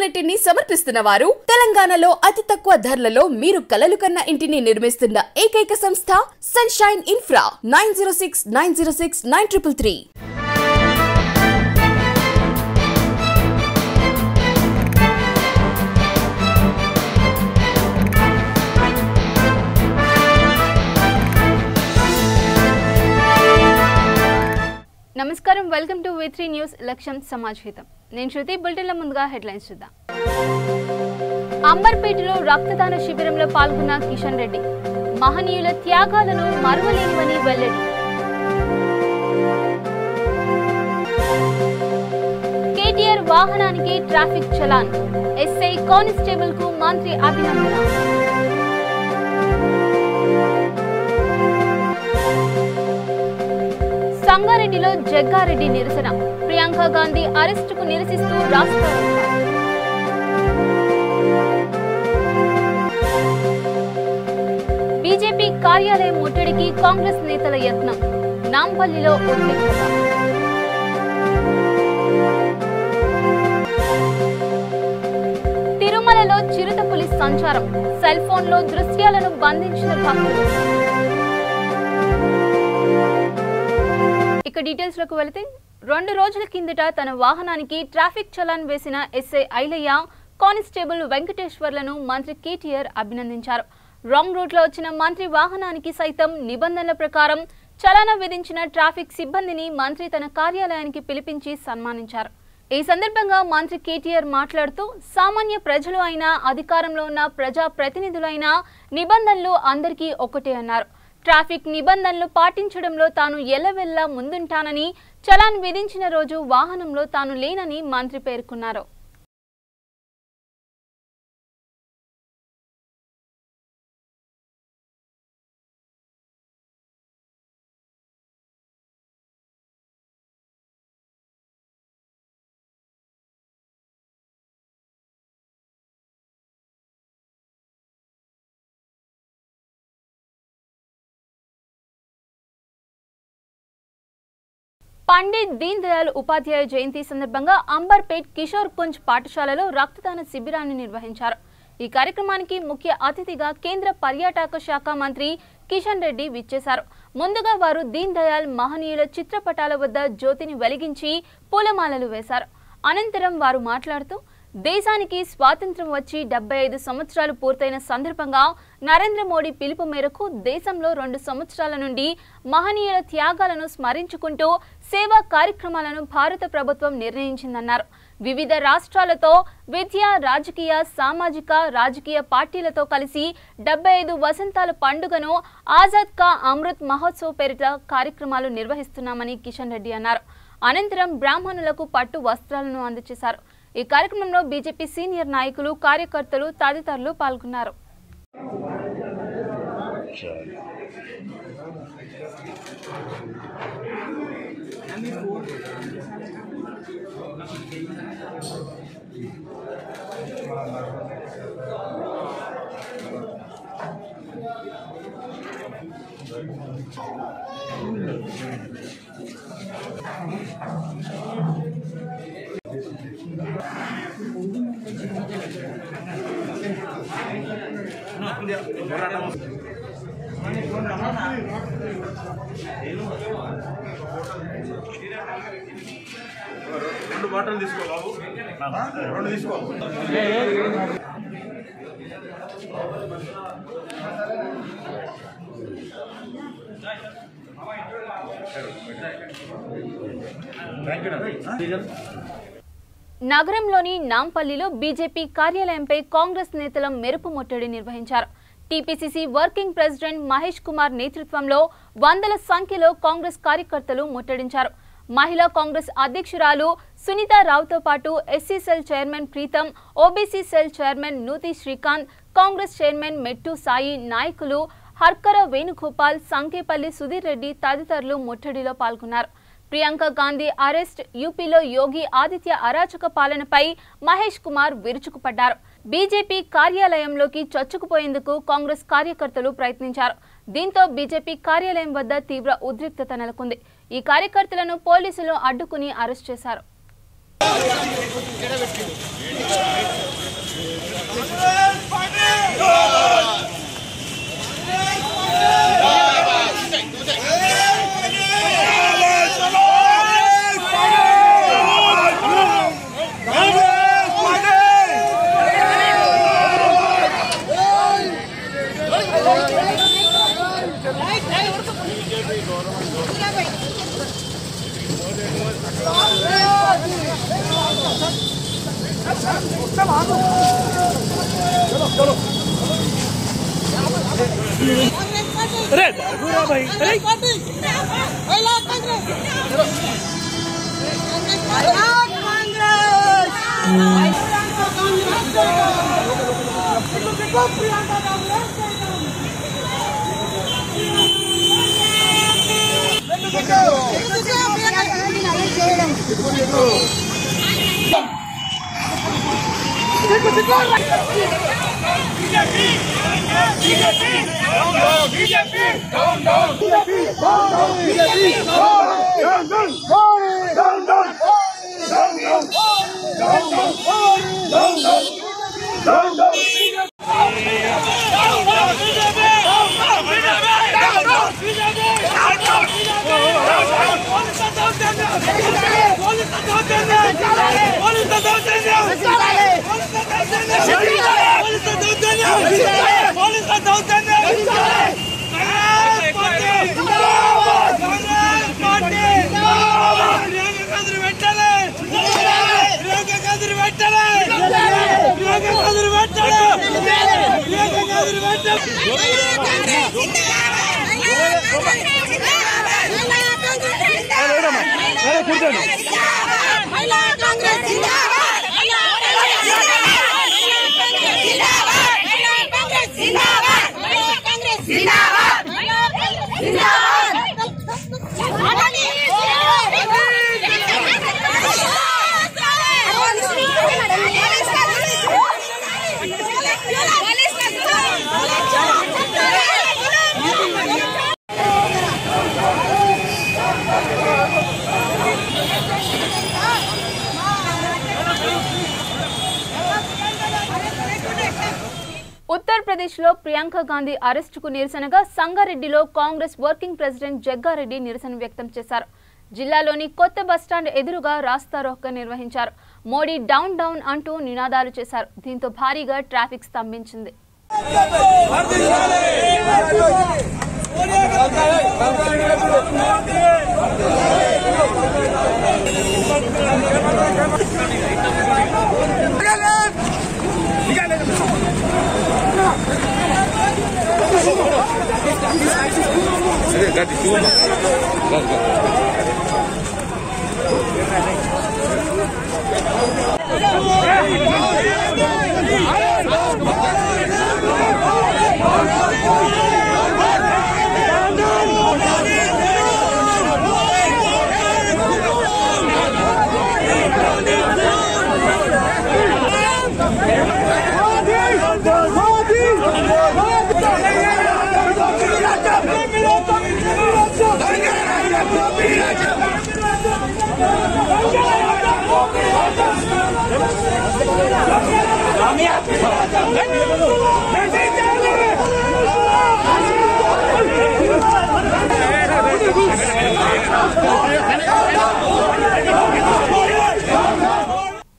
ఆపర్చునిటీని సమర్పిస్తున్న వారు తెలంగాణలో అతి తక్కువ ధరలలో మీరు కలలు కన్న ఇంటిని నిర్మిస్తున్న ఏకైక సంస్థ సన్షైన్ ఇన్ఫ్రా 9069069333. నమస్కారం, వెల్కమ్ టు V3 న్యూస్ లక్ష్యం సమాజ్ హితం. నేను శృతి. బులెటిన్ల ముందుగా హెడ్లైన్స్ చూద్దాం. అంబర్పేటలో రక్తదాన శిబిరంలో పాల్గొన్న కిషన్ రెడ్డి మహనీయుల త్యాగాలను మరువలేనివని వెల్లడి. కేటీఆర్ వాహనానికి ట్రాఫిక్ చలాన్, ఎస్ఐ కానిస్టేబుల్ కు మంత్రి అభినందన. సంగారెడ్డిలో జగ్గారెడ్డి నిరసన, ప్రియాంక గాంధీ అరెస్టుకు నిరసిస్తూ రాష్ట్రపతి. బీజేపీ కార్యాలయం ముట్టడికి కాంగ్రెస్ నేతల యత్నం, నాంపల్లిలో ఉద్రిక్తత. తిరుమలలో చిరుత పులి సంచారం, సెల్ ఫోన్లో దృశ్యాలను బంధించిన భక్తులు. ఇక డీటెయిల్స్ లోకి వెళితే, 2 రోజుల కిందట తన వాహనానికి ట్రాఫిక్ చలాన్ వేసిన ఎస్ఐ ఐలయ్య, కానిస్టేబుల్ వెంకటేశ్వర్లను మంత్రి కేటీఆర్ అభినందించారు. రాంగ్ రూట్ లో వచ్చిన మంత్రి వాహనానికి సైతం నిబంధనల ప్రకారం చలానా విధించిన ట్రాఫిక్ సిబ్బందిని మంత్రి తన కార్యాలయానికి పిలిపించి సన్మానించారు. ఈ సందర్భంగా మంత్రి కేటీఆర్ మాట్లాడుతూ, సామాన్య ప్రజలు అయినా అధికారంలో ఉన్న ప్రజా ప్రతినిధులైనా నిబంధనలు అందరికీ ఒకటే అన్నారు. ట్రాఫిక్ నిబంధనలు పాటించడంలో తాను ఎల్లవెల్లా ముందుంటానని, చలాన్ విధించిన రోజు వాహనంలో తాను లేనని మంత్రి పేర్కొన్నారు. పండిత్ దీన్ దయాళ్ ఉపాధ్యాయ జయంతి సందర్భంగా అంబర్పేట్ కిషోర్ కుంజ్ పాఠశాలలో రక్తదాన శిబిరాన్ని నిర్వహించారు. ఈ కార్యక్రమానికి ముఖ్య అతిథిగా కేంద్ర పర్యాటక శాఖ మంత్రి కిషన్ రెడ్డి విచ్చేశారు. ముందుగా వారు దీన్ దయాళ్ మహనీయుల చిత్రపటాల వద్ద జ్యోతిని వెలిగించి పూలమాలలు వేశారు. అనంతరం వారు మాట్లాడుతూ, దేశానికి స్వాతంత్ర్యం వచ్చి 75 సంవత్సరాలు పూర్తయిన సందర్భంగా నరేంద్ర మోడీ పిలుపు మేరకు దేశంలో 2 సంవత్సరాల నుండి మహనీయుల త్యాగాలను స్మరించుకుంటూ సేవా కార్యక్రమాలను భారత ప్రభుత్వం నిర్ణయించిందన్నారు. వివిధ రాష్ట్రాలతో విద్య, రాజకీయ, సామాజిక, రాజకీయ పార్టీలతో కలిసి 75 వసంతాల పండుగను ఆజాద్ కా అమృత్ మహోత్సవ్ పేరిట కార్యక్రమాలు నిర్వహిస్తున్నామని కిషన్ రెడ్డి అన్నారు. అనంతరం బ్రాహ్మణులకు పట్టు వస్త్రాలను అందజేశారు. ఈ కార్యక్రమంలో బీజేపీ సీనియర్ నాయకులు, కార్యకర్తలు తదితరులు పాల్గొన్నారు. రెండు బాటలు తీసుకో బాబు, 2 తీసుకో. నగరంలోని నాంపల్లిలో బీజేపీ కార్యాలయంపై కాంగ్రెస్ నేతల మెరుపు ముట్టడి నిర్వహించారు. TPCC working president Mahesh Kumar నేతృత్వంలో వందల సంఖ్యలో కాంగ్రెస్ కార్యకర్తలు ముట్టడించారు. మహిళా కాంగ్రెస్ అధ్యక్షురాలు సునీతా రావుతో పాటు SC cell chairman Preetham, OBC cell chairman Nuthi Srikanth, Congress chairman Mettu Sai, నాయకులు హర్కర వేణుగోపాల్, సంకేపల్లి సుధీర్ రెడ్డి తదితరులు ముట్టడిలో పాల్గొన్నారు. ప్రియాంక గాంధీ అరెస్ట్, యూపీలో యోగి ఆదిత్య అరాచక పాలనపై మహేష్ కుమార్ విరుచుకుపడ్డారు. బీజేపీ కార్యాలయంలోకి చొచ్చుకుపోయేందుకు కాంగ్రెస్ కార్యకర్తలు ప్రయత్నించారు. దీంతో బీజేపీ కార్యాలయం వద్ద తీవ్ర ఉద్రిక్తత నెలకొంది. ఈ కార్యకర్తలను పోలీసులు అడ్డుకుని అరెస్ట్ చేశారు. ఉత్తరప్రదేశ్లో ప్రియాంక గాంధీ అరెస్టుకు నిరసనగా సంగారెడ్డిలో కాంగ్రెస్ వర్కింగ్ ప్రెసిడెంట్ జగ్గారెడ్డి నిరసన వ్యక్తం చేశారు. జిల్లాలోని కొత్త బస్టాండ్ ఎదురుగా రాస్తారోకో నిర్వహించారు. మోడీ డౌన్ డౌన్ అంటూ నినాదాలు చేశారు. దీంతో భారీగా ట్రాఫిక్ స్తంభించింది.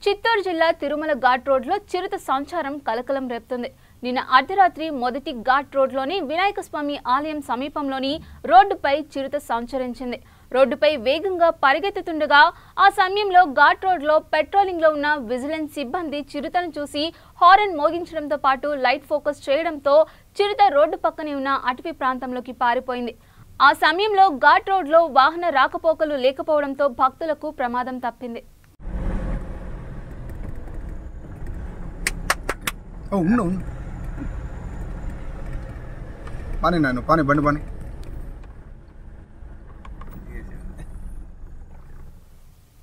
చిత్తూరు జిల్లా తిరుమల ఘాట్ రోడ్లో చిరుత సంచారం కలకలం రేపుతుంది. నిన్న అర్ధరాత్రి మొదటి ఘాట్ రోడ్లోని వినాయక స్వామి ఆలయం సమీపంలోని రోడ్డుపై చిరుత సంచరించింది. రోడ్డుపై వేగంగా పరిగెత్తుతుండగా ఆ సమయంలో ఘాట్ రోడ్లో పెట్రోలింగ్లో ఉన్న విజిలెన్స్ సిబ్బంది చిరుతను చూసి హారన్ మోగించడంతో పాటు లైట్ ఫోకస్ చేయడంతో చిరుత రోడ్డు పక్కనే ఉన్న అటవీ ప్రాంతంలోకి పారిపోయింది. ఆ సమయంలో ఘాట్ రోడ్లో వాహన రాకపోకలు లేకపోవడంతో భక్తులకు ప్రమాదం తప్పింది.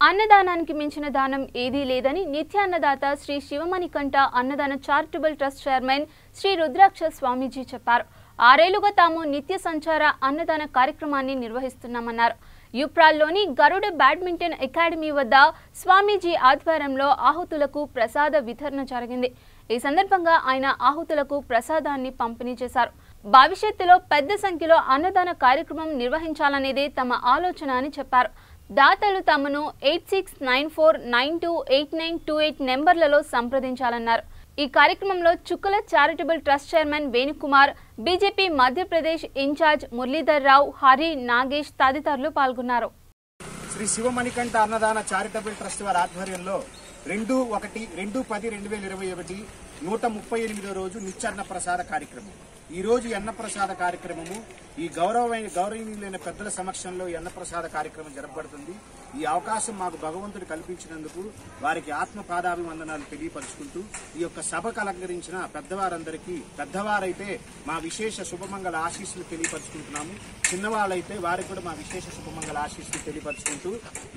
అన్నదానానికి మించిన దానం ఏదీ లేదని నిత్యాన్నదాత శ్రీ శివమణికంఠ అన్నదాన చారిటబుల్ ట్రస్ట్ చైర్మన్ శ్రీ రుద్రాక్ష స్వామీజీ చెప్పారు. 6 ఏళ్లుగా తాము నిత్య సంచార అన్నదాన కార్యక్రమాన్ని నిర్వహిస్తున్నామన్నారు. యుప్రాల్లోని గరుడ బ్యాడ్మింటన్ అకాడమీ వద్ద స్వామీజీ ఆధ్వర్యంలో ఆహుతులకు ప్రసాద వితరణ జరిగింది. ఈ సందర్భంగా ఆయన ఆహుతులకు ప్రసాదాన్ని పంపిణీ చేశారు. భవిష్యత్తులో పెద్ద సంఖ్యలో అన్నదాన కార్యక్రమం నిర్వహించాలనేదే తమ ఆలోచన అని చెప్పారు. దాతలు తమను 8694928928 నెంబర్లలో సంప్రదించాలన్నారు. ఈ కార్యక్రమంలో చుక్కల charitable trust chairman Venukumar, BJP Madhya Pradesh incharge Muralidhar Rao, Hari, Nagesh తదితరులు పాల్గొన్నారు. శ్రీ శివమణికంఠ అన్నదాన చారిటబుల్ ట్రస్ట్ వారి ఆధ్వర్యంలో 2/1/2021 138వ రోజు నిత్యాన్న ప్రసాద కార్యక్రమం. ఈ రోజు ఈ అన్నప్రసాద కార్యక్రమము ఈ గౌరవనీయులైన పెద్దల సమక్షంలో ఈ అన్నప్రసాద కార్యక్రమం జరపబడుతుంది. ఈ అవకాశం మాకు భగవంతుడు కల్పించినందుకు వారికి ఆత్మ పాదాభివందనాలు తెలియపరుచుకుంటూ ఈ యొక్క సభకు అలంకరించిన పెద్దవారందరికీ, పెద్దవారైతే మా విశేష శుభమంగళ ఆశీస్సులు తెలియపరుచుకుంటున్నాము, చిన్నవాళ్ళైతే వారికి కూడా మా విశేష శుభమంగళ ఆశీస్సులు తెలియపరుచుకుంటూ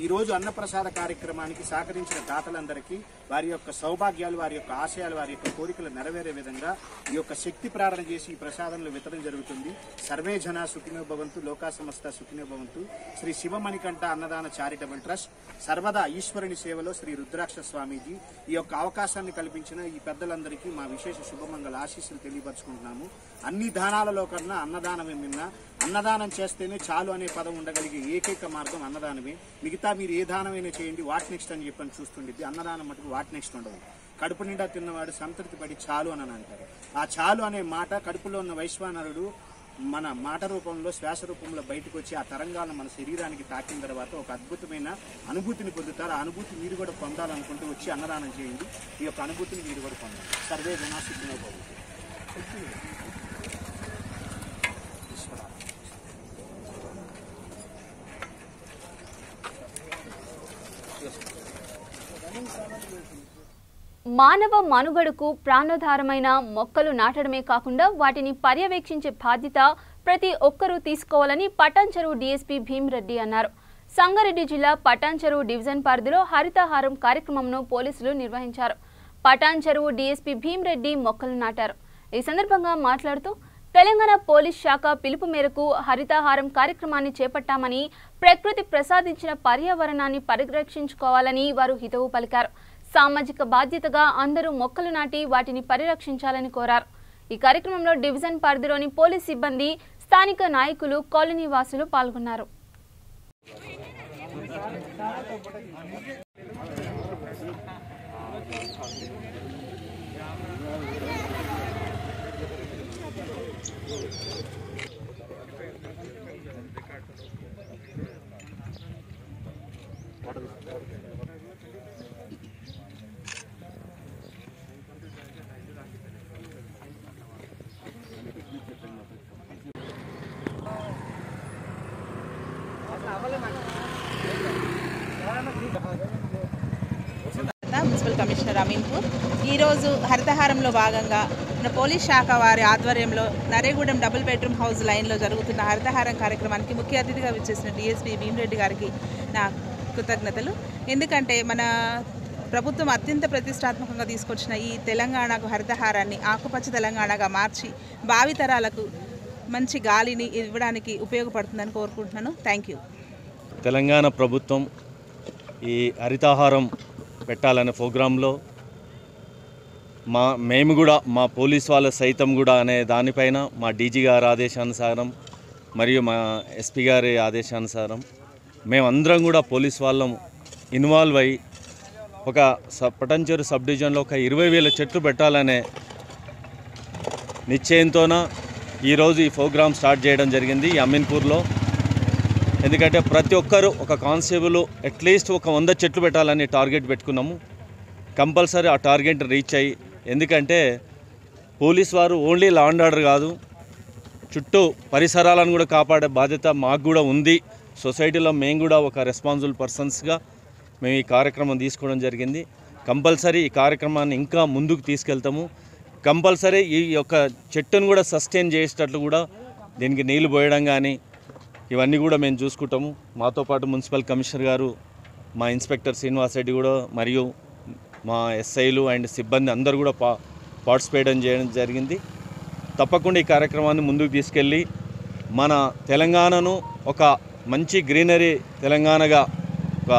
ఈ రోజు అన్నప్రసాద కార్యక్రమానికి సహకరించిన దాతలందరికీ వారి యొక్క సౌభాగ్యాలు, వారి యొక్క ఆశయాలు, వారి యొక్క కోరికలు నెరవేరే విధంగా ఈ యొక్క శక్తి ప్రార్థన చేసి ఈ ప్రసాదంలో వితరణ జరుగుతుంది. సర్వే జన సుఖినో భవంతు, లోకా సమస్త సుఖినో భవంతు. శ్రీ శివమణికంఠ అన్నదాన చారిటబుల్ ట్రస్ట్ సర్వదా ఈశ్వరుని సేవలో శ్రీ రుద్రాక్ష స్వామీజీ ఈ యొక్క అవకాశాన్ని కల్పించిన ఈ పెద్దలందరికీ మా విశేష శుభమంగళ ఆశీస్సులు తెలియపరుచుకుంటున్నాము. అన్ని దానాలలో కన్నా అన్నదానమే మిన్న. అన్నదానం చేస్తేనే చాలు అనే పదం ఉండగలిగే ఏకైక మార్గం అన్నదానమే. మిగతా మీరు ఏ దానమైనా చేయండి, వాట్ నెక్స్ట్ అని చెప్పని చూస్తుండేది. అన్నదానం మటుకు వాట్ నెక్స్ట్ ఉండదు. కడుపు నిండా తిన్నవాడు సంతృప్తి పడి చాలు అని అంటారు. ఆ చాలు అనే మాట కడుపులో ఉన్న వైశ్వానరుడు మన మాట రూపంలో, శ్వాస రూపంలో బయటకు వచ్చి ఆ తరంగాలను మన శరీరానికి తాకిన తర్వాత ఒక అద్భుతమైన అనుభూతిని పొందుతారు. ఆ అనుభూతి మీరు కూడా పొందాలనుకుంటూ వచ్చి అన్నదానం చేయండి. ఈ యొక్క అనుభూతిని మీరు కూడా పొందాలి. సర్వే జనా సుఖినో భవంతు. మానవ మనుగడకు ప్రాణాధారమైన మొక్కలు నాటడమే కాకుండా వాటిని పర్యవేక్షించే బాధ్యత ప్రతి ఒక్కరూ తీసుకోవాలని పటాన్చెరువు డీఎస్పీ భీమిరెడ్డి అన్నారు. సంగారెడ్డి జిల్లా పటాన్చెరువు డివిజన్ పరిధిలో హరితహారం కార్యక్రమంను పోలీసులు నిర్వహించారు. పటాన్చెరువు డీఎస్పీ భీమిరెడ్డి మొక్కలు నాటారు. ఈ సందర్భంగా మాట్లాడుతూ తెలంగాణ పోలీస్ శాఖ పిలుపు మేరకు హరితహారం కార్యక్రమాన్ని చేపట్టామని, ప్రకృతి ప్రసాదించిన పర్యావరణాన్ని పరిరక్షించుకోవాలని వారు హితవు పలికారు. సామాజిక బాధ్యతగా అందరూ మొక్కలు నాటి వాటిని పరిరక్షించాలని కోరారు. ఈ కార్యక్రమంలో డివిజన్ పరిధిలోని పోలీస్ సిబ్బంది, స్థానిక నాయకులు, కాలనీ వాసులు పాల్గొన్నారు. మున్సిపల్ కమిషనర్ అమీన్పూర్ ఈరోజు హరితహారంలో భాగంగా మన పోలీస్ శాఖ వారి ఆధ్వర్యంలో నరేగూడెం డబుల్ బెడ్రూమ్ హౌస్ లైన్లో జరుగుతున్న హరితహారం కార్యక్రమానికి ముఖ్య అతిథిగా విచ్చేసిన డీఎస్పీ భీమిరెడ్డి గారికి నా కృతజ్ఞతలు. ఎందుకంటే మన ప్రభుత్వం అత్యంత ప్రతిష్టాత్మకంగా తీసుకొచ్చిన ఈ తెలంగాణకు హరితహారాన్ని ఆకుపచ్చ తెలంగాణగా మార్చి భావితరాలకు మంచి గాలిని ఇవ్వడానికి ఉపయోగపడుతుందని కోరుకుంటున్నాను. Thank you. తెలంగాణ ప్రభుత్వం ఈ హరితహారం పెట్టాలనే ప్రోగ్రాంలో మేము కూడా మా పోలీస్ వాళ్ళ సైతం కూడా అనే దానిపైన మా డీజీ గారి ఆదేశానుసారం మరియు మా ఎస్పీ గారి ఆదేశానుసారం మేమందరం కూడా పోలీస్ వాళ్ళం ఇన్వాల్వ్ అయ్యి ఒక పటాన్చెరు సబ్ డివిజన్లో ఒక 20,000 చెట్లు పెట్టాలనే నిశ్చయంతోన ఈరోజు ఈ ప్రోగ్రాం స్టార్ట్ చేయడం జరిగింది ఈ అమీన్పూర్లో. ఎందుకంటే ప్రతి ఒక్కరు ఒక కానిస్టేబుల్ అట్లీస్ట్ ఒక 100 చెట్లు పెట్టాలని టార్గెట్ పెట్టుకున్నాము. కంపల్సరీ ఆ టార్గెట్ రీచ్ అయ్యి, ఎందుకంటే పోలీస్ వారు ఓన్లీ లా అండ్ ఆర్డర్ కాదు, చుట్టూ పరిసరాలను కూడా కాపాడే బాధ్యత మాకు కూడా ఉంది. సొసైటీలో మేము కూడా ఒక రెస్పాన్సిబుల్ పర్సన్స్గా మేము ఈ కార్యక్రమం తీసుకోవడం జరిగింది. కంపల్సరీ ఈ కార్యక్రమాన్ని ఇంకా ముందుకు తీసుకెళ్తాము. కంపల్సరీ ఈ యొక్క చెట్టును కూడా సస్టైన్ చేసేటట్లు కూడా దీనికి నీళ్లు పోయడం కానీ ఇవన్నీ కూడా మేము చూసుకుంటాము. మాతో పాటు మున్సిపల్ కమిషనర్ గారు, మా ఇన్స్పెక్టర్ శ్రీనివాస్ రెడ్డి కూడా మరియు మా ఎస్ఐలు అండ్ సిబ్బంది అందరూ కూడా పార్టిసిపేట్ చేయడం జరిగింది. తప్పకుండా ఈ కార్యక్రమాన్ని ముందుకు తీసుకెళ్ళి మన తెలంగాణను ఒక మంచి గ్రీనరీ తెలంగాణగా, ఒక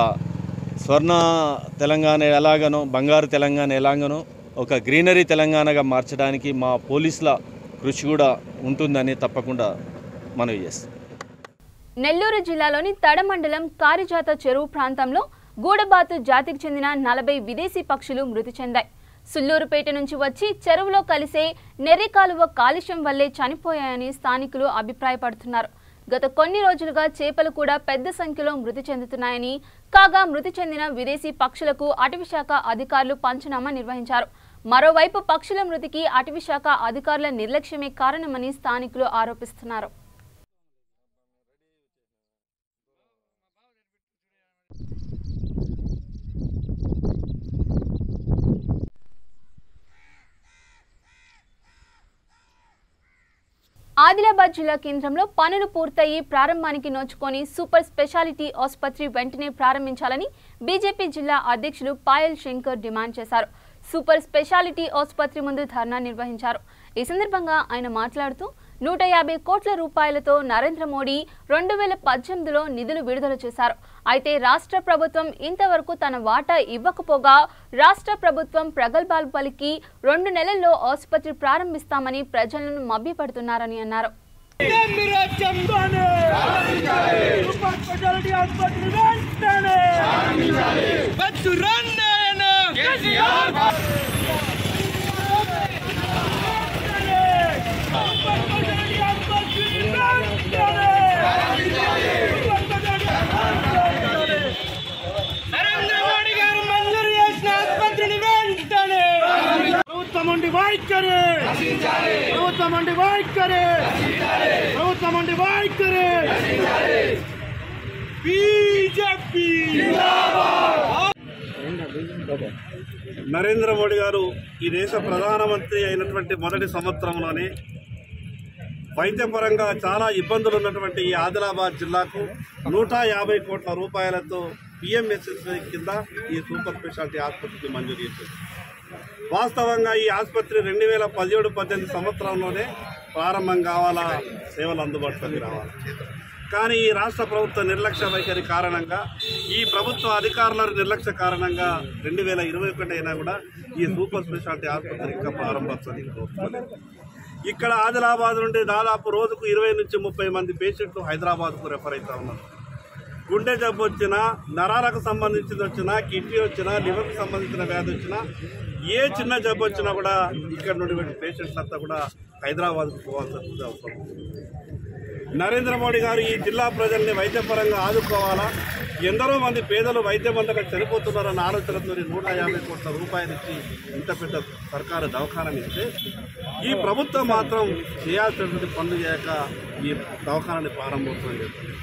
స్వర్ణ తెలంగాణ ఎలాగనో, బంగారు తెలంగాణ ఎలాగనో ఒక గ్రీనరీ తెలంగాణగా మార్చడానికి మా పోలీసుల కృషి కూడా ఉంటుందని తప్పకుండా మనవి చేస్తాం. నెల్లూరు జిల్లాలోని తడ మండలం కారిజాత చెరువు ప్రాంతంలో గూడబాతు జాతికి చెందిన 40 విదేశీ పక్షులు మృతి చెందాయి. సుల్లూరుపేట నుంచి వచ్చి చెరువులో కలిసే నెర్రికాలువ కాలుష్యం వల్లే చనిపోయాయని స్థానికులు అభిప్రాయపడుతున్నారు. గత కొన్ని రోజులుగా చేపలు కూడా పెద్ద సంఖ్యలో మృతి చెందుతున్నాయని, కాగా మృతి చెందిన విదేశీ పక్షులకు అటవీశాఖ అధికారులు పంచనామా నిర్వహించారు. మరోవైపు పక్షుల మృతికి అటవీశాఖ అధికారుల నిర్లక్ష్యమే కారణమని స్థానికులు ఆరోపిస్తున్నారు. ఆదిలాబాద్ జిల్లా కేంద్రంలో పనులు పూర్తయి ప్రారంభానికి నోచుకొని సూపర్ స్పెషాలిటీ ఆసుపత్రి వెంటనే ప్రారంభించాలని బీజేపీ జిల్లా అధ్యక్షులు పాయల్ శంకర్ డిమాండ్ చేశారు. సూపర్ స్పెషాలిటీ ఆసుపత్రి ముందు ధర్నా నిర్వహించారు. ఈ సందర్భంగా ఆయన మాట్లాడుతూ 150 కోట్ల రూపాయలతో నరేంద్ర మోడీ 2018లో నిధులు విడుదల చేశారు. అయితే రాష్ట్ర ప్రభుత్వం ఇంతవరకు తన వాటా ఇవ్వకపోగా రాష్ట్ర ప్రభుత్వం ప్రగల్భాలు పలికి 2 నెలల్లో ఆసుపత్రి ప్రారంభిస్తామని ప్రజలను మభ్యపెడుతున్నారని అన్నారు. నరేంద్ర మోడీ గారు ఈ దేశ ప్రధానమంత్రి అయినటువంటి మొదటి సంవత్సరంలోనే వైద్యపరంగా చాలా ఇబ్బందులు ఉన్నటువంటి ఈ ఆదిలాబాద్ జిల్లాకు 150 కోట్ల రూపాయలతో పిఎంఎస్ఎస్వై కింద ఈ సూపర్ స్పెషాలిటీ ఆసుపత్రికి మంజూరు చేసింది. వాస్తవంగా ఈ ఆసుపత్రి 2017-18 సంవత్సరంలోనే ప్రారంభం కావాలా, సేవలు అందుబాటులోకి రావాలి. కానీ ఈ రాష్ట్ర ప్రభుత్వ నిర్లక్ష్య వైఖరి కారణంగా, ఈ ప్రభుత్వ అధికారుల నిర్లక్ష్య కారణంగా 2021 అయినా కూడా ఈ సూపర్ స్పెషాలిటీ ఆసుపత్రి ఇంకా ప్రారంభోత్సవం. ఇక్కడ ఆదిలాబాద్ నుండి దాదాపు రోజుకు 20 నుంచి 30 మంది పేషెంట్లు హైదరాబాద్కు రెఫర్ అవుతా ఉన్నారు. గుండె జబ్బు వచ్చినా, నరాలకు సంబంధించింది వచ్చినా, కిడ్నీ వచ్చినా, లివర్కి సంబంధించిన వ్యాధి వచ్చినా, ఏ చిన్న జబ్బు వచ్చినా కూడా ఇక్కడ నుండి పేషెంట్స్ అంతా కూడా హైదరాబాద్కు పోవాల్సి అవసరం. నరేంద్ర మోడీ గారు ఈ జిల్లా ప్రజల్ని వైద్యపరంగా ఆదుకోవాలా, ఎందరో మంది పేదలు వైద్యం అందక చనిపోతున్నారన్న ఆలోచనతో 150 కోట్ల రూపాయలు ఇచ్చి ఇంత పెద్ద సర్కారు దవాఖానాన్ని ఇస్తే ఈ ప్రభుత్వం మాత్రం చేయాల్సినటువంటి పనులు చేయక ఈ దవాఖానాన్ని ప్రారంభోత్సవం చేస్తుంది.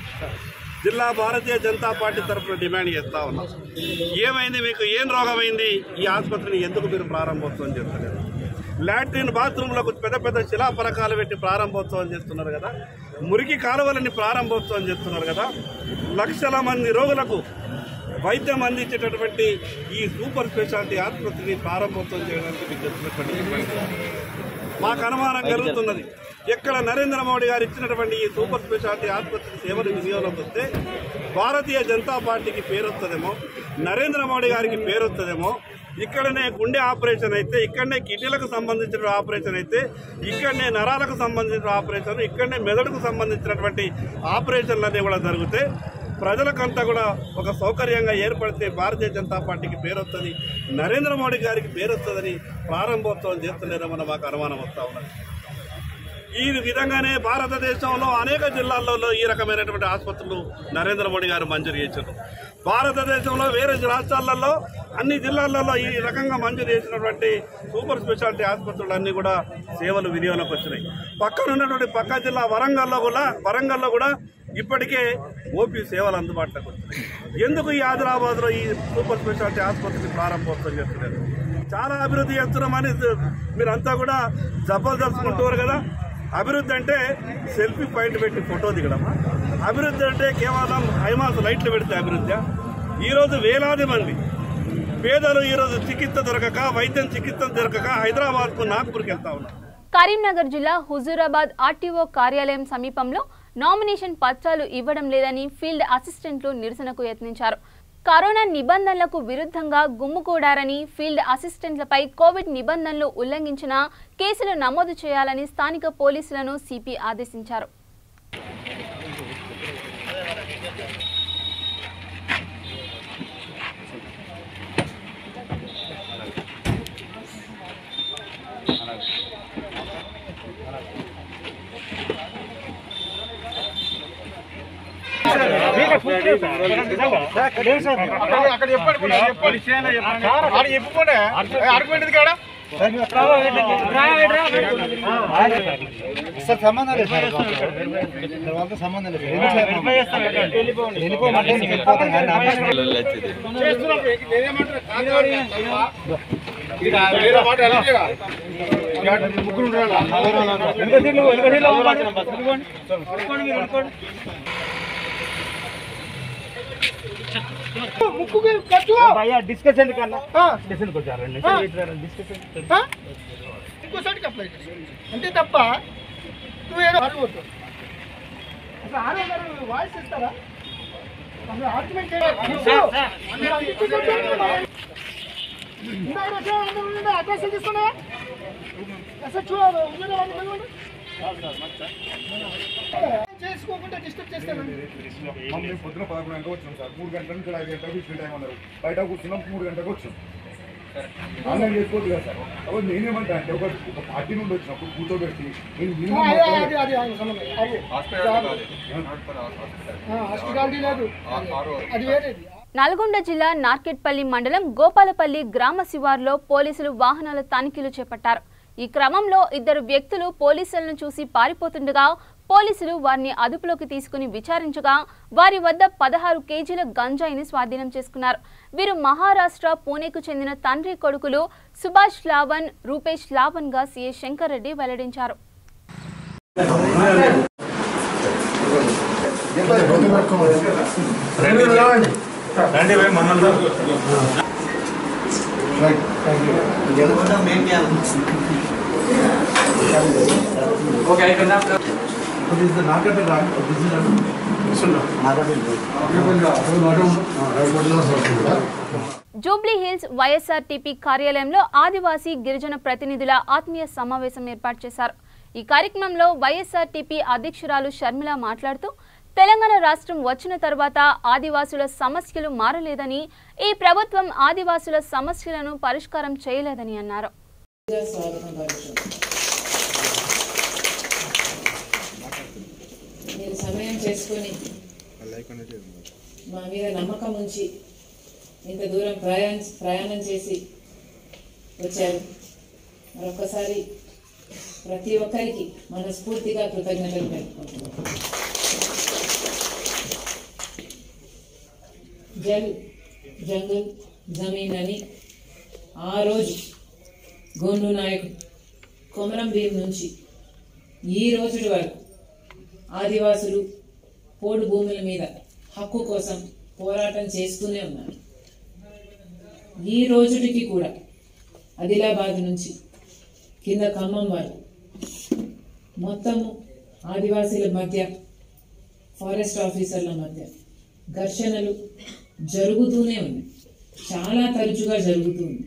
జిల్లా భారతీయ జనతా పార్టీ తరఫున డిమాండ్ చేస్తా ఉన్నాం. ఏమైంది, మీకు ఏం రోగమైంది? ఈ ఆసుపత్రిని ఎందుకు మీరు ప్రారంభోత్సవం చేస్తున్నారు? లాట్రిన్ బాత్రూంలకు పెద్ద పెద్ద శిలాపలకాలు పెట్టి ప్రారంభోత్సవం చేస్తున్నారు కదా, మురికి కాలువలని ప్రారంభోత్సవం చేస్తున్నారు కదా, లక్షల మంది రోగులకు వైద్యం అందించేటటువంటి ఈ సూపర్ స్పెషాలిటీ ఆసుపత్రిని ప్రారంభోత్సవం చేయడానికి మీకు తెలిసినటువంటి మాకు అనుమానం కలుగుతున్నది. ఎక్కడ నరేంద్ర మోడీ గారు ఇచ్చినటువంటి ఈ సూపర్ స్పెషాలిటీ ఆసుపత్రి సేవలు వినియోగంలోకి వస్తే భారతీయ జనతా పార్టీకి పేరు వస్తుందేమో, నరేంద్ర మోడీ గారికి పేరు వస్తుందేమో. ఇక్కడనే గుండె ఆపరేషన్ అయితే, ఇక్కడనే కిడ్నీలకు సంబంధించిన ఆపరేషన్ అయితే, ఇక్కడనే నరాలకు సంబంధించిన ఆపరేషన్, ఇక్కడనే మెదడుకు సంబంధించినటువంటి ఆపరేషన్లన్నీ కూడా జరిగితే ప్రజలకంతా కూడా ఒక సౌకర్యంగా ఏర్పడితే భారతీయ జనతా పార్టీకి పేరు వస్తుంది, నరేంద్ర మోడీ గారికి పేరు వస్తుందని ప్రారంభోత్సవం చేస్తలేదేమో మాకు అనుమానం వస్తూ ఉన్నది. ఈ విధంగానే భారతదేశంలో అనేక జిల్లాల్లో ఈ రకమైనటువంటి ఆసుపత్రులు నరేంద్ర మోడీ గారు మంజూరు చేశారు. భారతదేశంలో వేరే రాష్ట్రాలలో అన్ని జిల్లాలలో ఈ రకంగా మంజూరు చేసినటువంటి సూపర్ స్పెషాలిటీ ఆసుపత్రులు అన్నీ కూడా సేవలు వినియోగంలోకి వచ్చినాయి. పక్కనున్నటువంటి పక్క జిల్లా వరంగల్లో కూడా ఇప్పటికే ఓపీ సేవలు అందుబాటులోకి వస్తున్నాయి. ఎందుకు ఈ ఆదిలాబాద్లో ఈ సూపర్ స్పెషాలిటీ ఆసుపత్రిని ప్రారంభోత్సవం చేస్తున్నారు? చాలా అభివృద్ధి చేస్తున్నామని మీరంతా కూడా జబర్దస్తుకుంటారు కదా. అభివృద్ధి అంటే సెల్ఫీ పాయింట్ పెట్టి ఫోటో దిగడమా? అభివృద్ధి అంటే కేవలం హైమాస్ లైట్లు పెడితే అభివృద్ధి? ఈరోజు వేలాది మంది పేదలు ఈరోజు వైద్యం చికిత్స దొరకక హైదరాబాద్కు, నాగ్పూర్కి వెళ్తా ఉన్నారు. కరీంనగర్ జిల్లా హుజూరాబాద్ ఆర్టీఓ కార్యాలయం సమీపంలో నామినేషన్ పత్రాలు ఇవ్వడం లేదని ఫీల్డ్ అసిస్టెంట్లు నిరసనకు యత్నించారు. కరోనా నిబంధనలకు విరుద్ధంగా గుమ్ముకూడారని, ఫీల్డ్ అసిస్టెంట్లపై కోవిడ్ నిబంధనలు ఉల్లంఘించిన కేసులు నమోదు చేయాలని స్థానిక పోలీసులను సిపి ఆదేశించారు. సంబంధం లేదు సంబంధం డిస్కషన్ కన్నా డిస్కషన్ వచ్చారండి ఇంకోసారికి అప్లై అంతే తప్ప నువ్వేదో అడగొద్దు అసలు ఆడగారు వాయిస్ ఇస్తారా అసలు ఆర్గ్యుమెంట్ అడ్రస్ తీసుకున్నా అసలు చూడాలి చేసుకోకుండా డిస్టర్బ్ చేస్తాను పొద్దున 11 గంటలకు వచ్చాం సార్ 3 గంటల నుంచి 5 గంటలకు ఇచ్చిన టైం అన్నారు బయట కూర్చున్నాం 3 గంటలకు వచ్చాం ఆన్లైన్ చేసుకోవద్దు కదా సార్ కాబట్టి నేనేమంటా అంటే ఒక పార్టీ నుండి వచ్చినప్పుడు కూర్చోబెట్టి నల్గొండ జిల్లా నార్కెట్పల్లి మండలం గోపాలపల్లి గ్రామ శివారులో పోలీసులు వాహనాల తనిఖీలు చేపట్టారు. ఈ క్రమంలో 2 వ్యక్తులు పోలీసులను చూసి పారిపోతుండగా పోలీసులు వారిని అదుపులోకి తీసుకుని విచారించగా వారి వద్ద 16 కేజీల గంజాయిని స్వాధీనం చేసుకున్నారు. వీరు మహారాష్ట్ర పూణేకు చెందిన తండ్రి కొడుకులు సుభాష్ లావన్, రూపేష్ లావన్ గా సీఏ శంకర్ రెడ్డి వెల్లడించారు. జూబ్లీ హిల్స్ వైఎస్ఆర్టీపీ కార్యాలయంలో ఆదివాసీ గిరిజన ప్రతినిధుల ఆత్మీయ సమావేశం ఏర్పాటు చేశారు. ఈ కార్యక్రమంలో వైఎస్ఆర్టీపీ అధ్యక్షురాలు షర్మిల మాట్లాడుతూ తెలంగాణ రాష్ట్రం వచ్చిన తర్వాత ఆదివాసుల సమస్యలు మారలేదని, ఈ ప్రభుత్వం ఆదివాసుల సమస్యలను పరిష్కారం చేయలేదని అన్నారు. మీరు సమయం చేసుకొని మా మీద నమ్మకం ఉంచి ఇంత దూరం ప్రయాణం చేసి వచ్చారు. మరొకసారి ప్రతి ఒక్కరికి మనస్ఫూర్తిగా కృతజ్ఞతలు తెలుపుకుంటున్నాం. జల్ జంగల్ జమీన్ అని ఆ రోజు గోండు నాయకుడు కొమరం భీం నుంచి ఈ రోజు వరకు ఆదివాసులు పోడు భూముల మీద హక్కు కోసం పోరాటం చేస్తూనే ఉన్నారు. ఈ రోజుటికి కూడా ఆదిలాబాద్ నుంచి కింద ఖమ్మం వరకు మొత్తము ఆదివాసీల మధ్య, ఫారెస్ట్ ఆఫీసర్ల మధ్య ఘర్షణలు జరుగుతూనే ఉన్నాయి. చాలా తరచుగా జరుగుతుంది.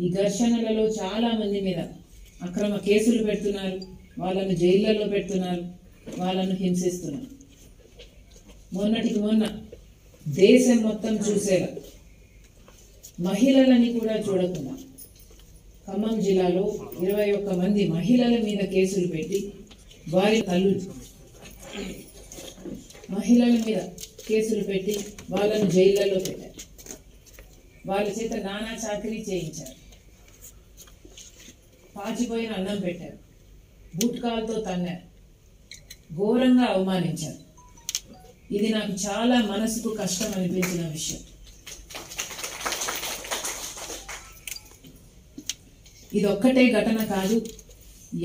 ఈ ఘర్షణలలో చాలా మంది మీద అక్రమ కేసులు పెడుతున్నారు, వాళ్ళను జైళ్లలో పెడుతున్నారు, వాళ్ళను హింసిస్తున్నారు. మొన్నటికి మొన్న దేశం మొత్తం చూసేలా మహిళలని కూడా చూడకుండా ఖమ్మం జిల్లాలో 21 మంది మహిళల మీద కేసులు పెట్టి వారి తల్లులు మహిళల మీద కేసులు పెట్టి వాళ్ళను జైళ్లలో పెట్టారు. వాళ్ళ చేత నానా చాకరీ చేయించారు, పాచిపోయిన అన్నం పెట్టారు, బుట్కాలతో తన్నారు, ఘోరంగా అవమానించారు. ఇది నాకు చాలా మనసుకు కష్టం అనిపించిన విషయం. ఇది ఒక్కటే ఘటన కాదు,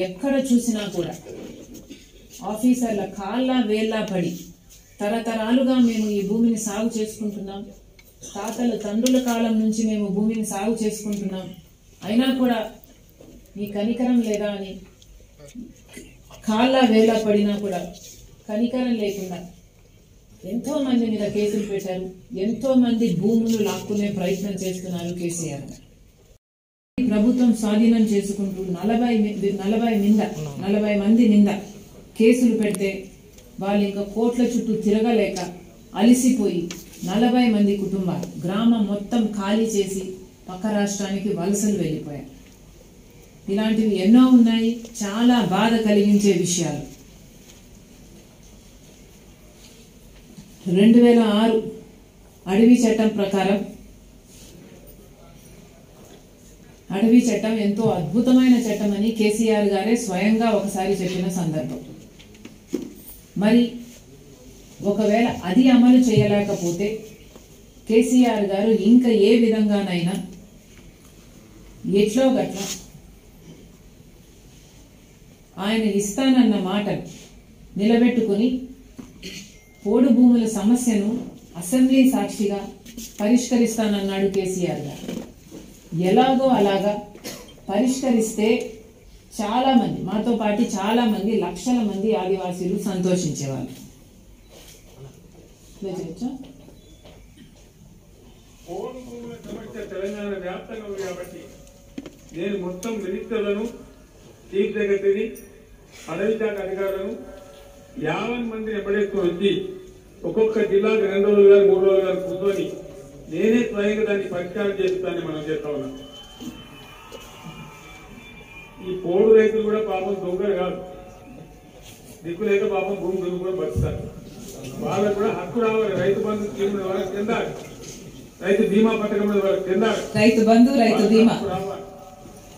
ఎక్కడ చూసినా కూడా ఆఫీసర్ల కాళ్ళ వేళ్ళ పడి తరతరాలుగా మేము ఈ భూమిని సాగు చేసుకుంటున్నాం, తాతల తండ్రుల కాలం నుంచి మేము భూమిని సాగు చేసుకుంటున్నాం, అయినా కూడా మీ కనికరం లేదా అని కాళ్ళ వేళ్ళ పడినా కూడా కనికరం లేకుండా ఎంతో మంది మీద కేసులు పెట్టారు. ఎంతో మంది భూములు లాక్కునే ప్రయత్నం చేస్తున్నారు కేసీఆర్. ప్రభుత్వం స్వాధీనం చేసుకుంటూ 40 మంది నింద కేసులు పెడితే వాళ్ళు ఇంకా కోట్ల చుట్టూ తిరగలేక అలిసిపోయి 40 మంది కుటుంబాలు గ్రామం మొత్తం ఖాళీ చేసి పక్క రాష్ట్రానికి వలసలు వెళ్ళిపోయారు. ఇలాంటివి ఎన్నో ఉన్నాయి, చాలా బాధ కలిగించే విషయాలు. 2006 అడవి చట్టం ప్రకారం అడవి చట్టం ఎంతో అద్భుతమైన చట్టం అని కేసీఆర్ గారే స్వయంగా ఒకసారి చెప్పిన సందర్భం. మరి ఒకవేళ అది అమలు చేయలేకపోతే కేసీఆర్ గారు ఇంకా ఏ విధంగానైనా ఎట్లో గట్ల ఆయన ఇస్తానన్న మాటను నిలబెట్టుకుని పోడు భూముల సమస్యను అసెంబ్లీ సాక్షిగా పరిష్కరిస్తానన్నాడు కేసీఆర్ గారు. ఎలాగో అలాగా పరిష్కరిస్తే చాలామంది, మాతో పాటు చాలామంది, లక్షల మంది ఆదివాసీలు సంతోషించేవాళ్ళు. పోడు భూముల సమస్య తెలంగాణ వ్యాప్తంగా ఉంది కాబట్టి నేను మొత్తం మినిస్టర్లను, చీఫ్ సెక్రటరీ, అడవి శాఖ అధికారులను 50 మందిని ఎప్పుడేసుకొని వచ్చి ఒక్కొక్క జిల్లాకు 2 రోజులు కానీ 3 రోజులు కానీ కూర్చొని నేనే స్వయంగా దాన్ని పరిష్కారం చేస్తానని మనం చేస్తా ఉన్నాం. ఈ పోడు రైతులు కూడా పాపం దొంగలు కాదు, దిక్కు లేక పాపం భూమి దున్ను కూడా బతుకుతారు. వాళ్ళకు కూడా హక్కు రావాలి. రైతు బంధు స్కీమ్ వాళ్ళకి చెందాలి, రైతు బీమా పథకం వాళ్ళకి చెందాలి, రైతు బంధు, రైతు బీమా రావాలి.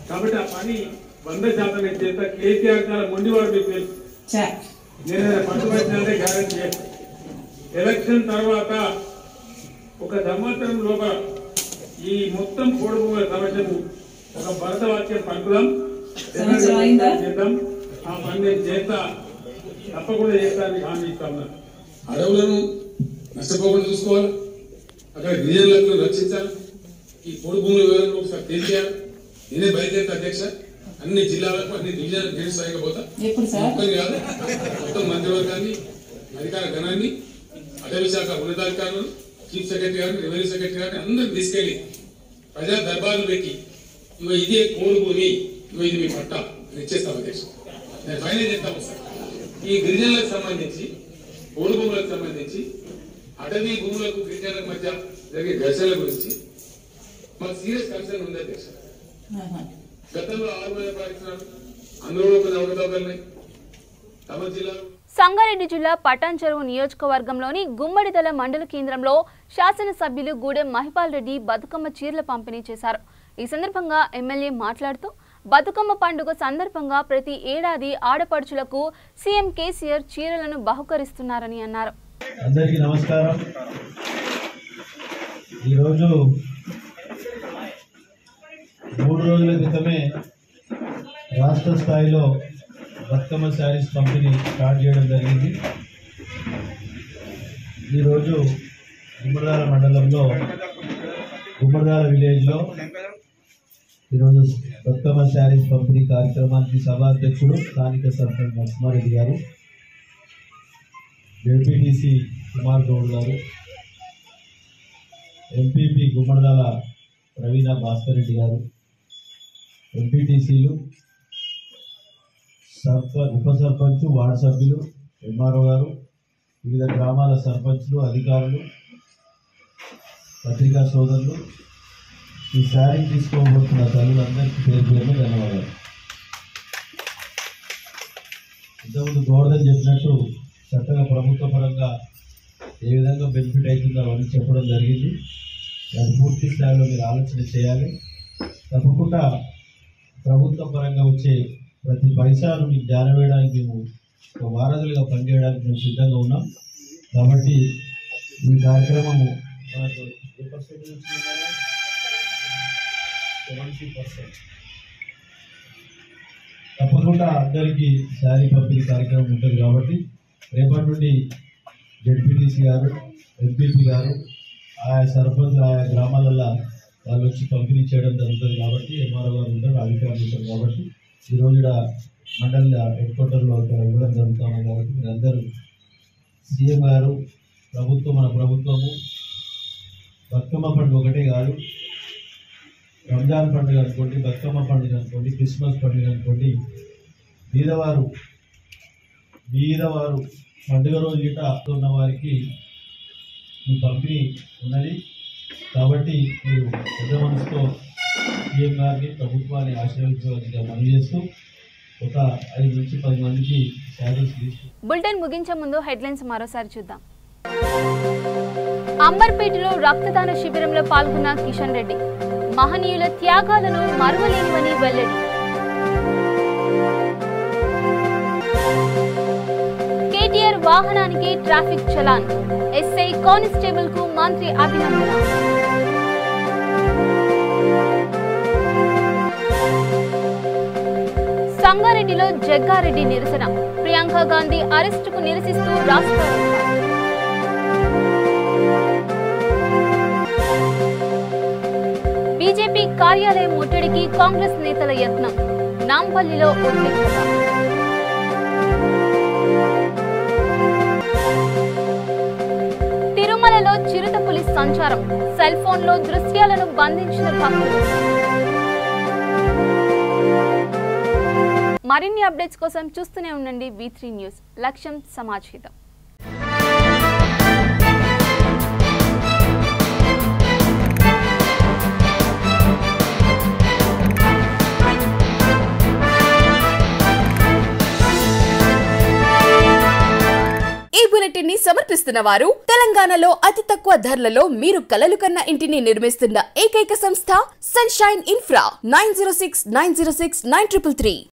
కాబట్టి ఆ పని 100% చేస్తా. కేసీఆర్ చాలా మొండివాడు, మీకు తెలుసు. నేను పట్టుబట్టినంటే గ్యారెంటీ చేస్తాను. ఎలక్షన్ తర్వాత 1 సంవత్సరం లోపల ఈ మొత్తం పోడు భూముల సమస్యను ఒక భరత వాక్యం పలుకుదాం, చేద్దాం. ఆ పని నేను చేస్తా, తప్పకుండా చేస్తానని హామీ ఇస్తా ఉన్నాను. అడవులను నష్టపోకుండా చూసుకోవాలి, అక్కడ గిరిజనులను రక్షించాలి, ఈ పొడి భూముల వివరాలను ఒకసారి తెలియాలి. నేనే బయలుదేరితే అధ్యక్ష అన్ని జిల్లాలకు, అన్ని డివిజన్లకు నేను సాయకపోతా. ఒక్కరి కాదు, మొత్తం మంత్రివర్గాన్ని, అధికార గణాన్ని, అటవీ శాఖ ఉన్నతాధికారులను, చీఫ్ సెక్రటరీ గారిని, రెవెన్యూ సెక్రటరీ గారిని అందరిని తీసుకెళ్లి ప్రజా దర్బార్లు పెట్టి ఇవి ఇదే కోడు భూమి, ఇది మీ పట్ట ఇచ్చేస్తాం అధ్యక్ష. నేను ఫైనల్ చేస్తాను సార్. ఈ గిరిజనులకు సంబంధించి, పోడు భూములకు సంబంధించి, అటవీ భూములకు గిరిజనులకు మధ్య జరిగే ఘర్షణల గురించి మాకు సీరియస్ కన్సర్న్ ఉంది అధ్యక్ష. గతంలో 6 మంది పాటిస్తున్నారు, అందులో కొన్ని అవకతవకలున్నాయి. తమ జిల్లాలో సంగారెడ్డి జిల్లా పటాన్ చెరువు నియోజకవర్గంలోని గుమ్మడిదల మండల కేంద్రంలో శాసనసభ్యులు గూడెం మహిపాల్ రెడ్డి బతుకమ్మ చీరల పంపిణీ చేశారు. ఈ సందర్భంగా ఎమ్మెల్యే మాట్లాడుతూ బతుకమ్మ పండుగ సందర్భంగా ప్రతి ఏడాది ఆడపడుచులకు సీఎం కేసీఆర్ చీరలను బహుకరిస్తున్నారని అన్నారు. అందరికీ నమస్కారం. ఈరోజు 3 రోజుల క్రితమే రాష్ట్ర స్థాయిలో బతుకమ్మ శారీస్ పంపిణీ స్టార్ట్ చేయడం జరిగింది. ఈరోజు గుమ్మడిదాల మండలంలో గుమ్మడిదాల విలేజ్లో ఈరోజు బతుకమ్మ శారీస్ పంపిణీ కార్యక్రమానికి సభాధ్యక్షుడు స్థానిక సర్పంచ్ నరసింహారెడ్డి గారు, జెడ్పీటీసీ కుమార్ గౌడ్ గారు, ఎంపీపీ గుమ్మడిదాల ప్రవీణ భాస్కర్ రెడ్డి గారు, ఎంపీటీసీలు, ఉప సర్పంచ్, వార్డు సభ్యులు, ఎంఆర్ఓ గారు, వివిధ గ్రామాల సర్పంచ్లు, అధికారులు, పత్రికా సోదరులు, ఈ శారీ తీసుకోబోతున్న తల్లులందరికీ పేరు పేరున ధన్యవాదాలు. ఇంతకుముందు గోవర్ధన్ చెప్పినట్టు చక్కగా ప్రభుత్వ పరంగా ఏ విధంగా బెనిఫిట్ అవుతుందో అని చెప్పడం జరిగింది. దాన్ని పూర్తి స్థాయిలో మీరు ఆలోచన చేయాలి. తప్పకుండా ప్రభుత్వ పరంగా వచ్చే ప్రతి పైసాను మీకు జారవేయడానికి మేము ఒక వారధులుగా పనిచేయడానికి మేము సిద్ధంగా ఉన్నాం. కాబట్టి ఈ కార్యక్రమము మనకు 70% తప్పకుండా అందరికీ శారీ పంపిణీ కార్యక్రమం ఉంటుంది. కాబట్టి రేపటి నుండి జెడ్పీటీసీ గారు, ఎంపీపీ గారు, ఆయా సర్పంచ్ ఆయా గ్రామాలలో వాళ్ళు వచ్చి పంపిణీ చేయడం జరుగుతుంది. కాబట్టి ఎంఆర్ఓ గారు ఉంటారు, అధికారులు ఉంటారు. కాబట్టి ఈరోజు మండల హెడ్ క్వార్టర్లో ఇక్కడ ఇవ్వడం జరుగుతున్నాం. కాబట్టి మీరందరూ సీఎం గారు, ప్రభుత్వం, మన ప్రభుత్వము బతుకమ్మ పండుగ ఒకటే కాదు, రంజాన్ పండుగ అనుకోండి, బతుకమ్మ పండుగ అనుకోండి, క్రిస్మస్ పండుగ అనుకోండి, బీదవారు పండుగ రోజు గిట ఉన్న వారికి ఈ పంపిణీ ఉన్నది. కాబట్టి మీరు పెద్ద మనసుతో సీఎం గారిని, ప్రభుత్వాన్ని ఆశీర్వదించవలసిగా మనవి చేస్తూ ఒక 5 నుంచి 10 మందికి శారీస్ తీసుకు. బులెటిన్ ముగించే ముందు హెడ్లైన్స్ మరోసారి చూద్దాం. అంబర్పేటలో రక్తదాన శిబిరంలో పాల్గొన్న కిషన్ రెడ్డి మహనీయుల త్యాగాలను మరువలేనివని వెల్లడి. కేటీఆర్ వాహనానికి ట్రాఫిక్ చలాన్, ఎస్ఐ కానిస్టేబుల్ కు మంత్రి అభినందన. సంగారెడ్డిలో జగ్గారెడ్డి నిరసన, ప్రియాంక గాంధీ అరెస్టుకు నిరసిస్తూ రాష్ట్రపతి. బీజేపీ కార్యాలయం ముట్టడికి కాంగ్రెస్ నేతల యత్నం, నాంపల్లిలో ఉద్రిక్తత. తిరుమలలో చిరుత పులి సంచారం, సెల్ ఫోన్లో దృశ్యాలను బంధించిన భక్తులు. మరిన్ని అప్డేట్స్ కోసం చూస్తూనే ఉండండి V3 న్యూస్. లక్ష్యం సమాజహితం. ఈ బులెటిన్ ని సమర్పిస్తున్న వారు తెలంగాణలో అతి తక్కువ ధరలలో మీరు కలలు కన్న ఇంటిని నిర్మిస్తున్న ఏకైక సంస్థ సన్షైన్ ఇన్ఫ్రా 9069069333.